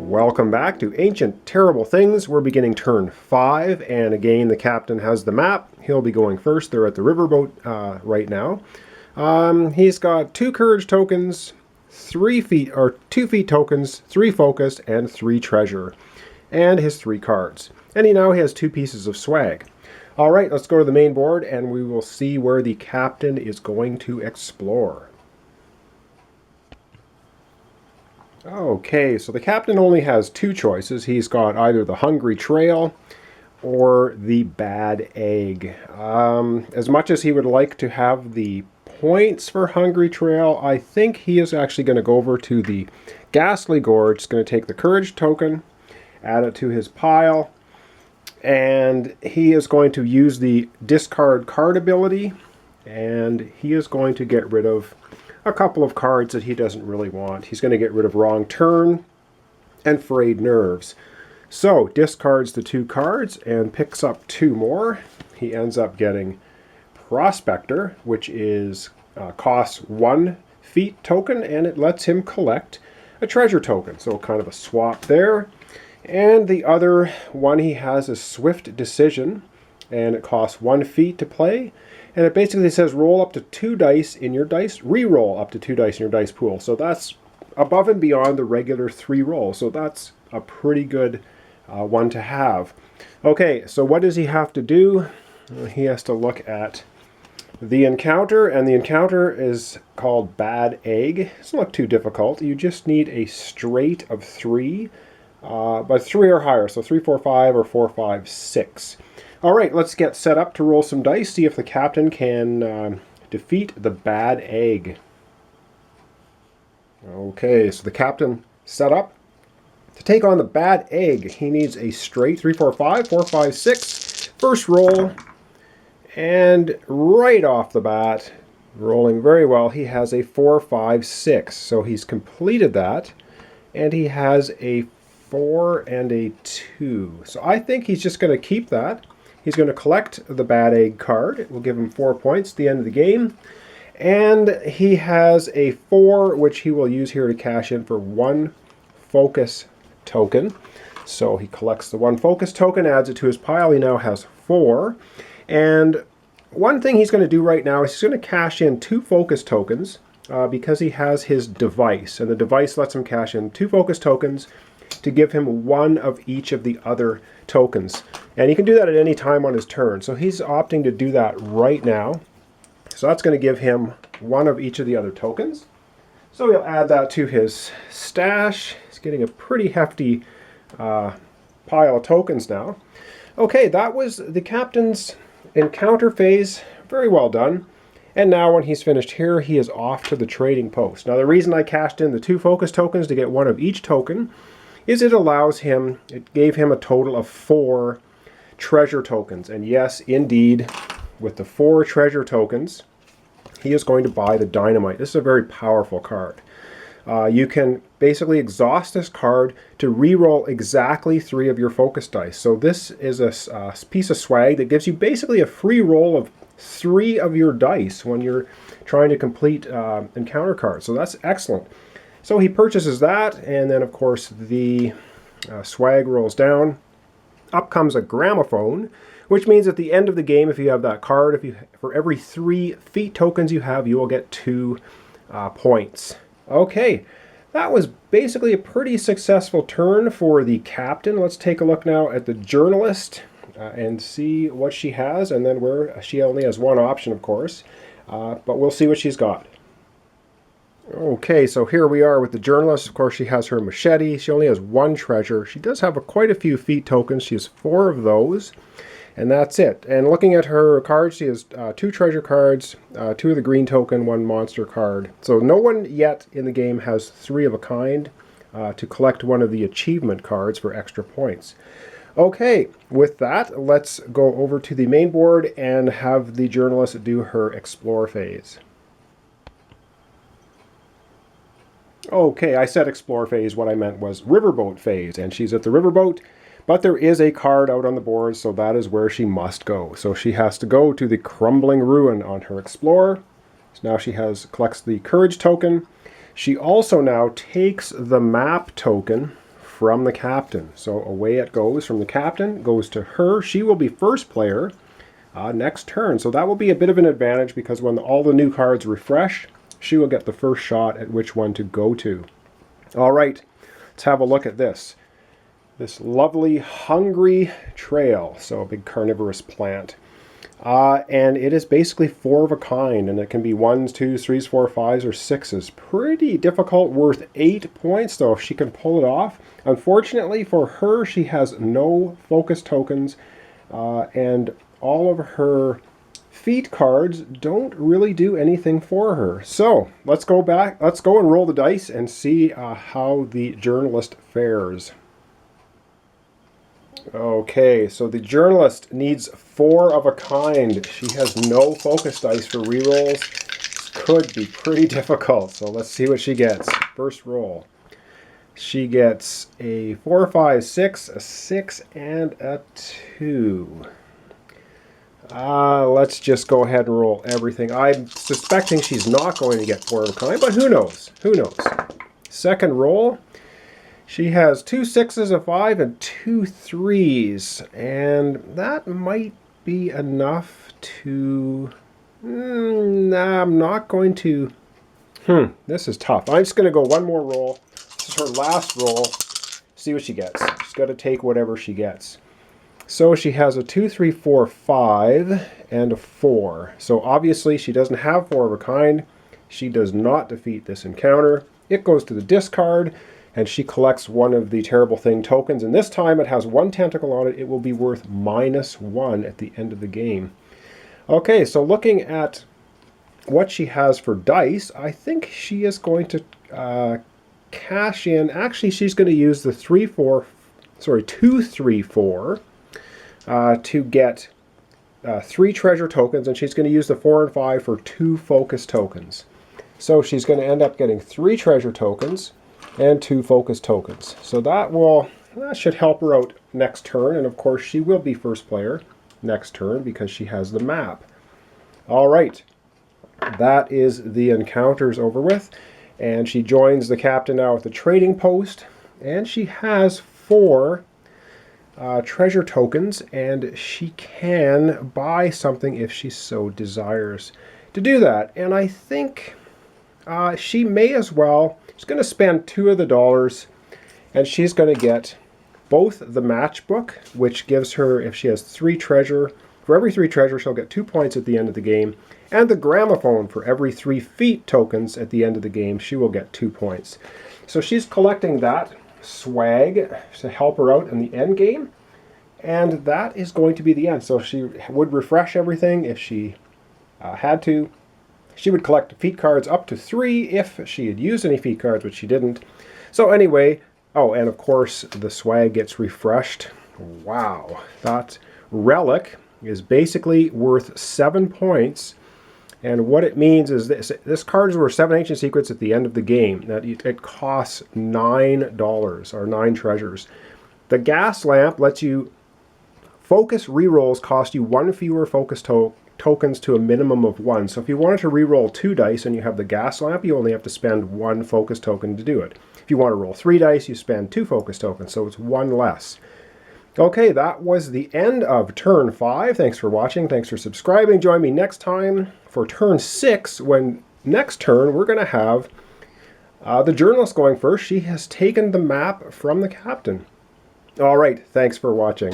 Welcome back to Ancient Terrible Things. We're beginning turn 5, and again the captain has the map. He'll be going first. They're at the riverboat right now. He's got 2 courage tokens, 2 feet tokens, 3 focus, and 3 treasure, and his 3 cards. And he now has 2 pieces of swag. All right, let's go to the main board, and we will see where the captain is going to explore. Okay, so the captain only has 2 choices. He's got either the Hungry Trail or the Bad Egg. As much as he would like to have the points for Hungry Trail, I think he is actually going to go over to the Ghastly Gorge. He's going to take the Courage token, add it to his pile, and he is going to use the Discard Card ability, and he is going to get rid of a couple of cards that he doesn't really want. He's going to get rid of Wrong Turn and Frayed Nerves. So, discards the 2 cards and picks up 2 more. He ends up getting Prospector, which is costs 1 feat token, and it lets him collect a treasure token. So kind of a swap there. And the other one he has is Swift Decision, and it costs 1 feat to play. And it basically says roll up to 2 dice in your dice, re-roll up to 2 dice in your dice pool. So that's above and beyond the regular 3 rolls. So that's a pretty good one to have. Okay, so what does he have to do? He has to look at the encounter, and the encounter is called Bad Egg. It doesn't look too difficult. You just need a straight of 3, but 3 or higher. So 3, 4, 5, or 4, 5, 6. All right, let's get set up to roll some dice, see if the captain can defeat the Bad Egg. Okay, so the captain set up. To take on the Bad Egg, he needs a straight 3, 4, 5, 4, 5, 6. First roll, and right off the bat, rolling very well, he has a 4, 5, 6. So he's completed that, and he has a 4 and a 2. So I think he's just going to keep that. He's going to collect the Bad Egg card. It will give him 4 points at the end of the game. And he has a 4, which he will use here to cash in for 1 focus token. So he collects the 1 focus token, adds it to his pile. He now has 4. And one thing he's going to do right now is he's going to cash in 2 focus tokens because he has his device. And the device lets him cash in 2 focus tokens to give him 1 of each of the other tokens. And he can do that at any time on his turn. So he's opting to do that right now. So that's going to give him 1 of each of the other tokens. So he'll add that to his stash. He's getting a pretty hefty pile of tokens now. Okay, that was the captain's encounter phase. Very well done. And now when he's finished here, he is off to the trading post. Now the reason I cashed in the 2 focus tokens to get 1 of each token is it gave him a total of 4 treasure tokens. And yes, indeed, with the 4 treasure tokens, he is going to buy the dynamite. This is a very powerful card. You can basically exhaust this card to re-roll exactly 3 of your focus dice. So this is a piece of swag that gives you basically a free roll of 3 of your dice when you're trying to complete encounter cards. So that's excellent. So he purchases that, and then of course the swag rolls down. Up comes a gramophone, which means at the end of the game, if you have that card, for every 3 feat tokens you have, you will get 2 points. Okay, that was basically a pretty successful turn for the captain. Let's take a look now at the journalist and see what she has, and then she only has 1 option, of course, but we'll see what she's got. Okay, so here we are with the journalist. Of course, she has her machete. She only has 1 treasure. She does have quite a few feat tokens. She has 4 of those, and that's it. And looking at her cards, she has 2 treasure cards, 2 of the green token, 1 monster card. So no one yet in the game has 3 of a kind to collect 1 of the achievement cards for extra points. Okay, with that, let's go over to the main board and have the journalist do her explore phase. Okay, I said explore phase. What I meant was riverboat phase, and she's at the riverboat, but there is a card out on the board, so that is where she must go. So she has to go to the crumbling ruin on her explore. So now she collects the courage token. She also now takes the map token from the captain. So away it goes from the captain, goes to her. She will be first player next turn. So that will be a bit of an advantage because when all the new cards refresh, she will get the first shot at which one to go to. All right, let's have a look at this. This lovely hungry trail. So a big carnivorous plant. And it is basically 4 of a kind, and it can be 1s, 2s, 3s, 4s, 5s, or 6s. Pretty difficult, worth 8 points though if she can pull it off. Unfortunately for her, she has no focus tokens, and all of her feat cards don't really do anything for her. So let's go back, let's go and roll the dice and see how the journalist fares. Okay, so the journalist needs 4 of a kind. She has no focus dice for rerolls. This could be pretty difficult, so let's see what she gets. First roll. She gets a 4, 5, 6, a 6, and a 2. Let's just go ahead and roll everything. I'm suspecting she's not going to get 4 of a kind, but who knows? Who knows? Second roll. She has 2 6s, a 5, and 2 3s. And that might be enough to... Nah, I'm not going to... This is tough. I'm just going to go one more roll. This is her last roll. See what she gets. She's got to take whatever she gets. So she has a 2, 3, 4, 5, and a 4. So obviously she doesn't have 4 of a kind. She does not defeat this encounter. It goes to the discard, and she collects one of the Terrible Thing tokens. And this time it has 1 tentacle on it. It will be worth -1 at the end of the game. Okay, so looking at what she has for dice, I think she is going to cash in. Actually, she's going to use the 2, 3, 4 to get 3 treasure tokens, and she's going to use the 4 and 5 for 2 focus tokens. So she's going to end up getting 3 treasure tokens and 2 focus tokens. So that should help her out next turn, and of course she will be first player next turn because she has the map. All right, that is the encounters over with, and she joins the captain now at the trading post, and she has 4 treasure tokens, and she can buy something if she so desires to do that. And I think she may as well. She's going to spend 2 of the dollars, and she's going to get both the matchbook, which gives her, if she has 3 treasure, for every 3 treasure she'll get 2 points at the end of the game, and the gramophone. For every 3 feat tokens at the end of the game, she will get 2 points. So she's collecting that swag to help her out in the end game, and that is going to be the end. So she would refresh everything if she had to. She would collect feat cards up to 3 if she had used any feat cards, which she didn't. So anyway, oh, and of course the swag gets refreshed. Wow, that relic is basically worth 7 points. And what it means is this card is worth 7 ancient secrets at the end of the game. That it costs $9 or 9 treasures. The gas lamp lets you focus rerolls cost you 1 fewer focus tokens to a minimum of 1. So if you wanted to reroll 2 dice and you have the gas lamp, you only have to spend 1 focus token to do it. If you want to roll 3 dice, you spend 2 focus tokens, so it's 1 less. Okay, that was the end of turn 5. Thanks for watching. Thanks for subscribing. Join me next time for turn 6, when next turn we're going to have the journalist going first. She has taken the map from the captain. All right, thanks for watching.